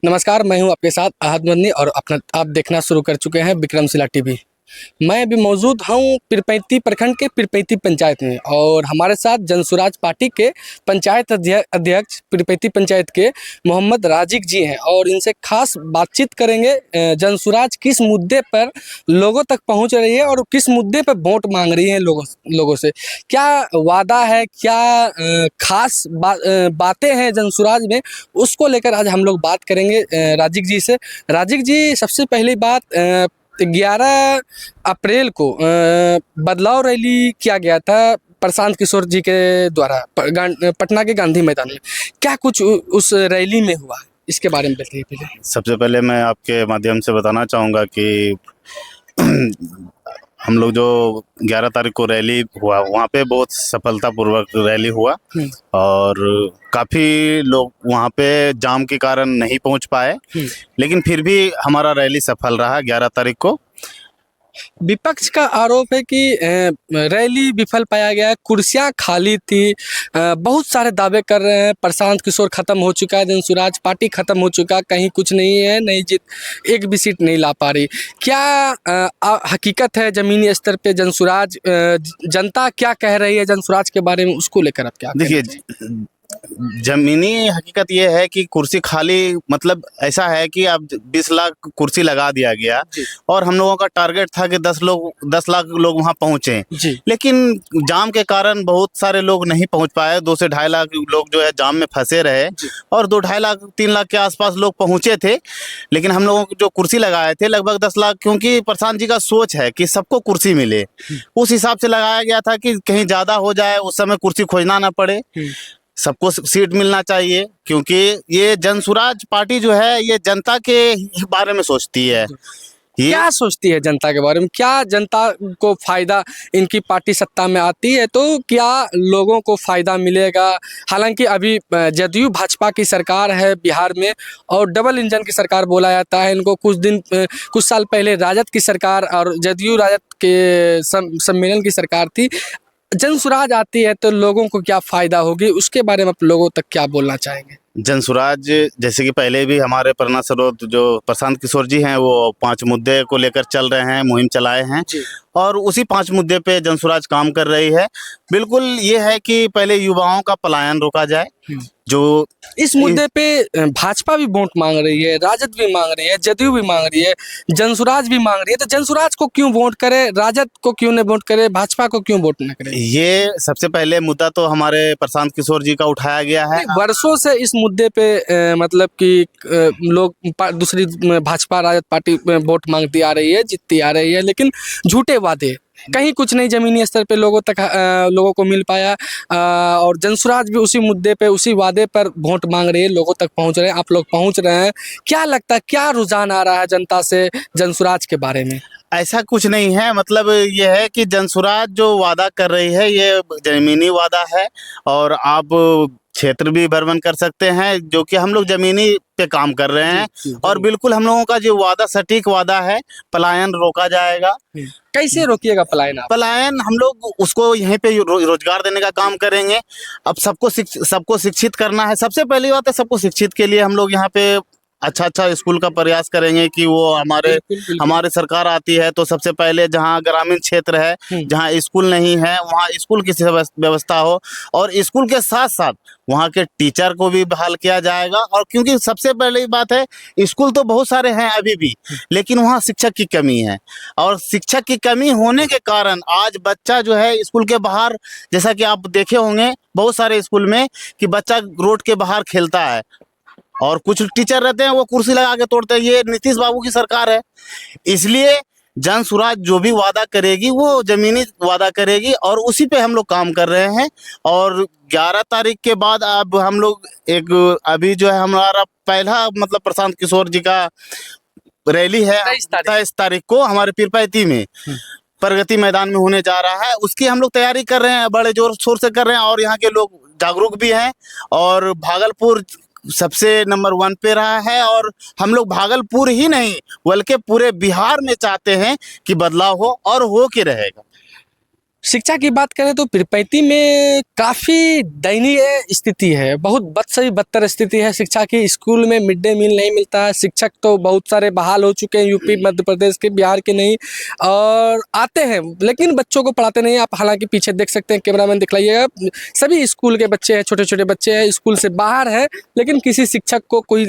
नमस्कार, मैं हूं आपके साथ अहद मदनी और आप देखना शुरू कर चुके हैं विक्रमशिला टीवी। मैं अभी मौजूद हूं पीरपैंती प्रखंड के पीरपैंती पंचायत में और हमारे साथ जनसुराज पार्टी के पंचायत अध्यक्ष पीरपैंती पंचायत के मोहम्मद राजिक जी हैं और इनसे खास बातचीत करेंगे। जनसुराज किस मुद्दे पर लोगों तक पहुंच रही है और किस मुद्दे पर वोट मांग रही है लोगों से, क्या वादा है, क्या खास बातें हैं जनसुराज में, उसको लेकर आज हम लोग बात करेंगे राजिक जी से। राजिक जी, सबसे पहली बात, 11 अप्रैल को बदलाव रैली किया गया था प्रशांत किशोर जी के द्वारा पटना के गांधी मैदान में। क्या कुछ उस रैली में हुआ, इसके बारे में बताइए पहले। सबसे पहले मैं आपके माध्यम से बताना चाहूँगा कि हम लोग जो 11 तारीख को रैली हुआ वहाँ पे बहुत सफलतापूर्वक रैली हुआ और काफ़ी लोग वहाँ पे जाम के कारण नहीं पहुँच पाए, लेकिन फिर भी हमारा रैली सफल रहा 11 तारीख को। विपक्ष का आरोप है कि रैली विफल पाया गया, कुर्सियां खाली थी, बहुत सारे दावे कर रहे हैं। प्रशांत किशोर खत्म हो चुका है, जनसुराज पार्टी खत्म हो चुका, कहीं कुछ नहीं है, नहीं जीत, एक भी सीट नहीं ला पा रही। क्या हकीकत है ज़मीनी स्तर पे जनसुराज, जनता क्या कह रही है जनसुराज के बारे में, उसको लेकर आप क्या देखिए, जमीनी हकीकत ये है कि कुर्सी खाली, मतलब ऐसा है कि अब 20 लाख कुर्सी लगा दिया गया और हम लोगों का टारगेट था कि 10 लाख लोग वहां पहुंचे, लेकिन जाम के कारण बहुत सारे लोग नहीं पहुंच पाए। 2 से 2.5 लाख लोग जो है जाम में फंसे रहे और 2-2.5 लाख 3 लाख के आसपास लोग पहुंचे थे, लेकिन हम लोगों को जो कुर्सी लगाए थे लगभग 10 लाख, क्योंकि प्रशांत जी का सोच है कि सबको कुर्सी मिले, उस हिसाब से लगाया गया था कि कहीं ज़्यादा हो जाए उस समय कुर्सी खोजना ना पड़े, सबको सीट मिलना चाहिए, क्योंकि ये जनसुराज पार्टी जो है ये जनता के बारे में सोचती है। क्या सोचती है जनता के बारे में, क्या जनता को फायदा, इनकी पार्टी सत्ता में आती है तो क्या लोगों को फायदा मिलेगा? हालांकि अभी जदयू भाजपा की सरकार है बिहार में और डबल इंजन की सरकार बोला जाता है इनको। कुछ साल पहले राजद की सरकार और जदयू राजद के सम्मेलन की सरकार थी। जनसुराज आती है तो लोगों को क्या फ़ायदा होगी, उसके बारे में आप लोगों तक क्या बोलना चाहेंगे? जनसुराज, जैसे कि पहले भी हमारे प्रेरणा स्रोत जो प्रशांत किशोर जी हैं वो 5 मुद्दे को लेकर चल रहे हैं, मुहिम चलाए हैं और उसी 5 मुद्दे पे जनसुराज काम कर रही है। बिल्कुल ये है कि पहले युवाओं का पलायन रोका जाए। जो इस मुद्दे पे भाजपा भी वोट मांग रही है, राजद भी मांग रही है, जदयू भी मांग रही है, जनसुराज भी मांग रही है, तो जनसुराज को क्यों वोट करे, राजद को क्यों नहीं वोट करे, भाजपा को क्यों वोट न करे? ये सबसे पहले मुद्दा तो हमारे प्रशांत किशोर जी का उठाया गया है। वर्षों से इस मुद्दे पे मतलब कि लोग दूसरी भाजपा राजद पार्टी वोट मांगती आ रही है, जीतती आ रही है, लेकिन झूठे वादे, कहीं कुछ नहीं जमीनी स्तर पे लोगों को मिल पाया। और जनसुराज भी उसी मुद्दे पे, उसी वादे पर वोट मांग रही है, लोगों तक पहुंच रहे हैं, आप लोग पहुंच रहे हैं। क्या लगता है, क्या रुझान आ रहा है जनता से जनसुराज के बारे में? ऐसा कुछ नहीं है, मतलब ये है कि जनसुराज जो वादा कर रही है ये ज़मीनी वादा है और आप क्षेत्र भी भ्रमण कर सकते हैं, जो कि हम लोग ज़मीनी पे काम कर रहे हैं और बिल्कुल हम लोगों का जो वादा सटीक वादा है, पलायन रोका जाएगा। कैसे रोकिएगा पलायन आप? पलायन हम लोग उसको यहीं पे रोजगार देने का काम करेंगे। अब सबको शिक्षित करना है, सबसे पहली बात है सबको शिक्षित के लिए हम लोग यहाँ पे अच्छा स्कूल का प्रयास करेंगे कि वो हमारे सरकार आती है तो सबसे पहले जहाँ ग्रामीण क्षेत्र है, जहाँ स्कूल नहीं है, वहाँ स्कूल की व्यवस्था हो और स्कूल के साथ साथ वहाँ के टीचर को भी बहाल किया जाएगा। और क्योंकि सबसे पहली बात है, स्कूल तो बहुत सारे हैं अभी भी, लेकिन वहाँ शिक्षक की कमी है और शिक्षक की कमी होने के कारण आज बच्चा जो है स्कूल के बाहर, जैसा कि आप देखे होंगे बहुत सारे स्कूल में कि बच्चा रोड के बाहर खेलता है और कुछ टीचर रहते हैं वो कुर्सी लगा के तोड़ते हैं। ये नीतीश बाबू की सरकार है, इसलिए जनसुराज जो भी वादा करेगी वो जमीनी वादा करेगी और उसी पे हम लोग काम कर रहे हैं। और 11 तारीख के बाद अब हम लोग अभी जो है हमारा पहला मतलब प्रशांत किशोर जी का रैली है 23 तारीख को हमारे पीरपैंती में प्रगति मैदान में होने जा रहा है। उसकी हम लोग तैयारी कर रहे हैं, बड़े जोर शोर से कर रहे हैं और यहाँ के लोग जागरूक भी हैं और भागलपुर सबसे नंबर 1 पे रहा है और हम लोग भागलपुर ही नहीं बल्कि पूरे बिहार में चाहते हैं कि बदलाव हो और हो के रहेगा। शिक्षा की बात करें तो पीरपैंती में काफ़ी दयनीय स्थिति है, बहुत बद से भी बदतर स्थिति है शिक्षा की। स्कूल में मिड डे मील नहीं मिलता है, शिक्षक तो बहुत सारे बहाल हो चुके हैं, यूपी मध्य प्रदेश के, बिहार के नहीं, और आते हैं लेकिन बच्चों को पढ़ाते नहीं। आप हालांकि पीछे देख सकते हैं, कैमरामैन दिखलाइएगा, सभी स्कूल के बच्चे हैं, छोटे छोटे बच्चे हैं, स्कूल से बाहर है, लेकिन किसी शिक्षक को कोई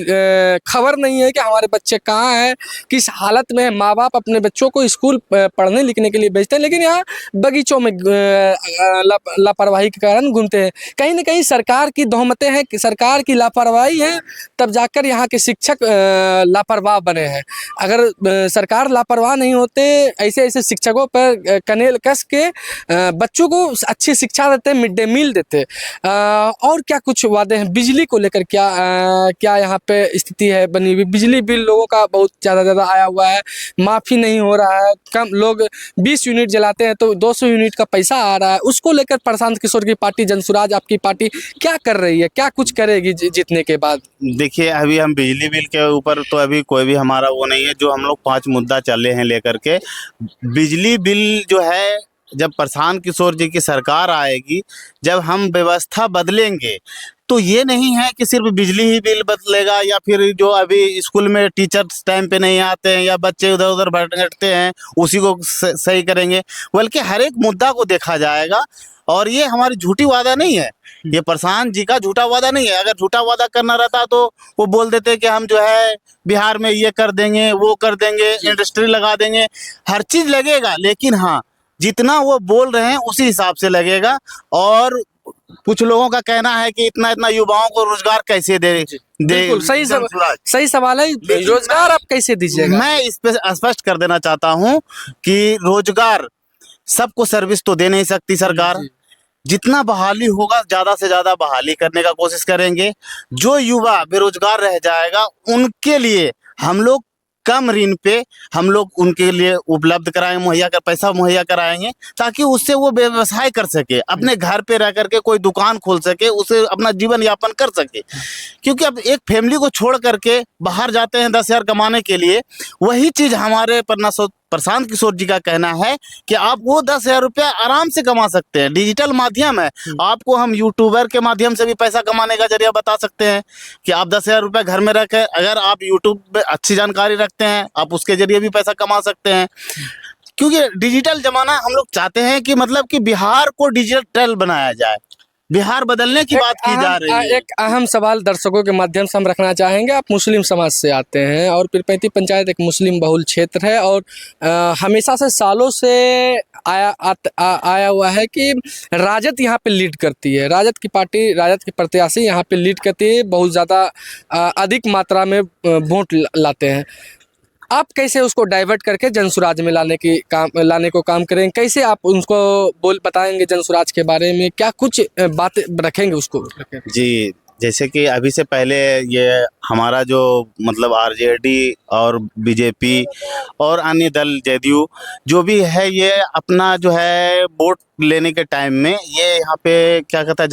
खबर नहीं है कि हमारे बच्चे कहाँ हैं, किस हालत में है। माँ बाप अपने बच्चों को स्कूल पढ़ने लिखने के लिए भेजते हैं, लेकिन यहाँ बगीचों में लापरवाही के कारण घूमते हैं। कहीं ना कहीं सरकार की दोहमतें हैं कि सरकार की लापरवाही है, तब जाकर यहाँ के शिक्षक लापरवाह बने हैं। अगर सरकार लापरवाह नहीं होते, ऐसे ऐसे शिक्षकों पर कनेल कस के बच्चों को अच्छी शिक्षा देते, मिड डे मील देते। और क्या कुछ वादे हैं बिजली को लेकर, क्या यहाँ पे स्थिति है बनी हुई? बिजली बिल लोगों का बहुत ज़्यादा आया हुआ है, माफ़ी नहीं हो रहा है। कम लोग 20 यूनिट जलाते हैं तो 200 यूनिट का पैसा आ रहा है। उसको लेकर प्रशांत किशोर की पार्टी जनसुराज, आपकी पार्टी क्या कर रही है, क्या कुछ करेगी जीतने के बाद? देखिए, अभी हम बिजली बिल के ऊपर तो अभी कोई भी हमारा वो नहीं है। जो हम लोग 5 मुद्दा चले हैं लेकर के, बिजली बिल जो है, जब प्रशांत किशोर जी की सरकार आएगी, जब हम व्यवस्था बदलेंगे, तो ये नहीं है कि सिर्फ बिजली ही बिल बदलेगा, या फिर जो अभी स्कूल में टीचर्स टाइम पे नहीं आते हैं या बच्चे इधर उधर भटकते हैं उसी को सही करेंगे, बल्कि हर एक मुद्दा को देखा जाएगा। और ये हमारी झूठी वादा नहीं है, ये प्रशांत जी का झूठा वादा नहीं है। अगर झूठा वादा करना रहता तो वो बोल देते कि हम जो है बिहार में ये कर देंगे, वो कर देंगे, इंडस्ट्री लगा देंगे, हर चीज लगेगा। लेकिन हाँ, जितना वो बोल रहे हैं उसी हिसाब से लगेगा। और कुछ लोगों का कहना है कि इतना इतना युवाओं को रोजगार कैसे दे बिल्कुल सही सवाल है, रोजगार आप कैसे दीजिएगा? मैं इस पे स्पष्ट कर देना चाहता हूँ कि रोजगार, सबको सर्विस तो दे नहीं सकती सरकार। जितना बहाली होगा ज्यादा से ज्यादा बहाली करने का कोशिश करेंगे। जो युवा बेरोजगार रह जाएगा उनके लिए हम लोग कम ऋण पे हम लोग उनके लिए उपलब्ध कराएंगे, पैसा मुहैया कराएंगे, ताकि उससे वो व्यवसाय कर सके, अपने घर पे रह करके कोई दुकान खोल सके, उसे अपना जीवन यापन कर सके। क्योंकि अब एक फैमिली को छोड़ करके बाहर जाते हैं 10,000 कमाने के लिए। वही चीज हमारे प्रशांत किशोर जी का कहना है कि आप वो 10,000 रुपया आराम से कमा सकते हैं। डिजिटल माध्यम है, आपको हम यूट्यूबर के माध्यम से भी पैसा कमाने का जरिया बता सकते हैं कि आप 10,000 रुपया घर में रखें, अगर आप यूट्यूब पे अच्छी जानकारी रखते हैं, आप उसके जरिए भी पैसा कमा सकते हैं। क्योंकि डिजिटल जमाना हम लोग चाहते हैं कि मतलब कि बिहार को डिजिटल बनाया जाए, बिहार बदलने की बात की जा रही है। एक अहम सवाल दर्शकों के माध्यम से हम रखना चाहेंगे। आप मुस्लिम समाज से आते हैं और पीरपैंती पंचायत एक मुस्लिम बहुल क्षेत्र है, और हमेशा से सालों से आया हुआ है कि राजद यहाँ पे लीड करती है, राजद की पार्टी, राजद के प्रत्याशी यहाँ पे लीड करती है, बहुत ज़्यादा अधिक मात्रा में वोट लाते हैं। आप कैसे उसको डाइवर्ट करके जनसुराज में लाने को काम करेंगे? कैसे आप उनको बताएंगे जनसुराज के बारे में, क्या कुछ बातें रखेंगे उसको? जी, जैसे कि अभी से पहले ये हमारा जो मतलब आरजेडी और बीजेपी और अन्य दल जेडीयू जो भी है, ये अपना जो है वोट लेने के टाइम में ये यहाँ पे क्या कहता है,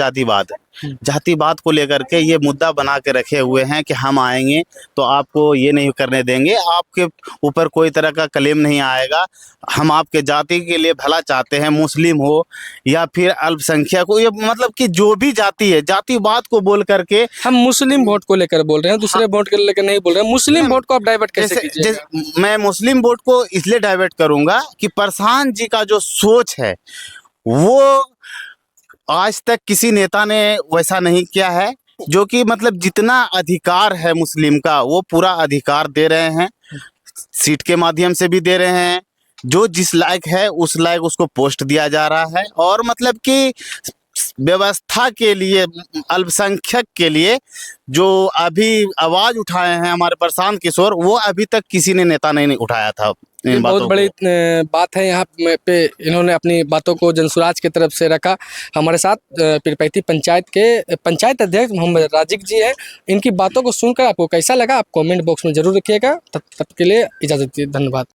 जातिवाद को लेकर के ये मुद्दा बना के रखे हुए हैं कि हम आएंगे तो आपको ये नहीं करने देंगे, आपके ऊपर कोई तरह का क्लेम नहीं आएगा, हम आपके जाति के लिए भला चाहते हैं, मुस्लिम हो या फिर अल्पसंख्यक हो, ये मतलब कि जो भी जाति है, जातिवाद को बोल करके। हम मुस्लिम वोट को लेकर बोल रहे हैं, दूसरे वोट को लेकर नहीं बोल रहे हैं। मुस्लिम वोट को आप डाइवर्ट कैसे कीजिएगा? मैं मुस्लिम वोट को इसलिए डाइवर्ट करूंगा कि प्रशांत जी का जो सोच है वो आज तक किसी नेता ने वैसा नहीं किया है। जो कि मतलब जितना अधिकार है मुस्लिम का, वो पूरा अधिकार दे रहे हैं, सीट के माध्यम से भी दे रहे हैं। जो जिस लायक है उस लायक उसको पोस्ट दिया जा रहा है। और मतलब कि व्यवस्था के लिए, अल्पसंख्यक के लिए जो अभी आवाज उठाए हैं हमारे प्रशांत किशोर, वो अभी तक किसी ने नेता नहीं उठाया था। बहुत बड़ी बात है यहाँ पे, इन्होंने अपनी बातों को जनसुराज की तरफ से रखा। हमारे साथ पीरपैंती पंचायत के पंचायत अध्यक्ष मोहम्मद राजिक जी हैं। इनकी बातों को सुनकर आपको कैसा लगा, आप कमेंट बॉक्स में जरूर रखिएगा। तब के लिए इजाज़त दीजिए, धन्यवाद।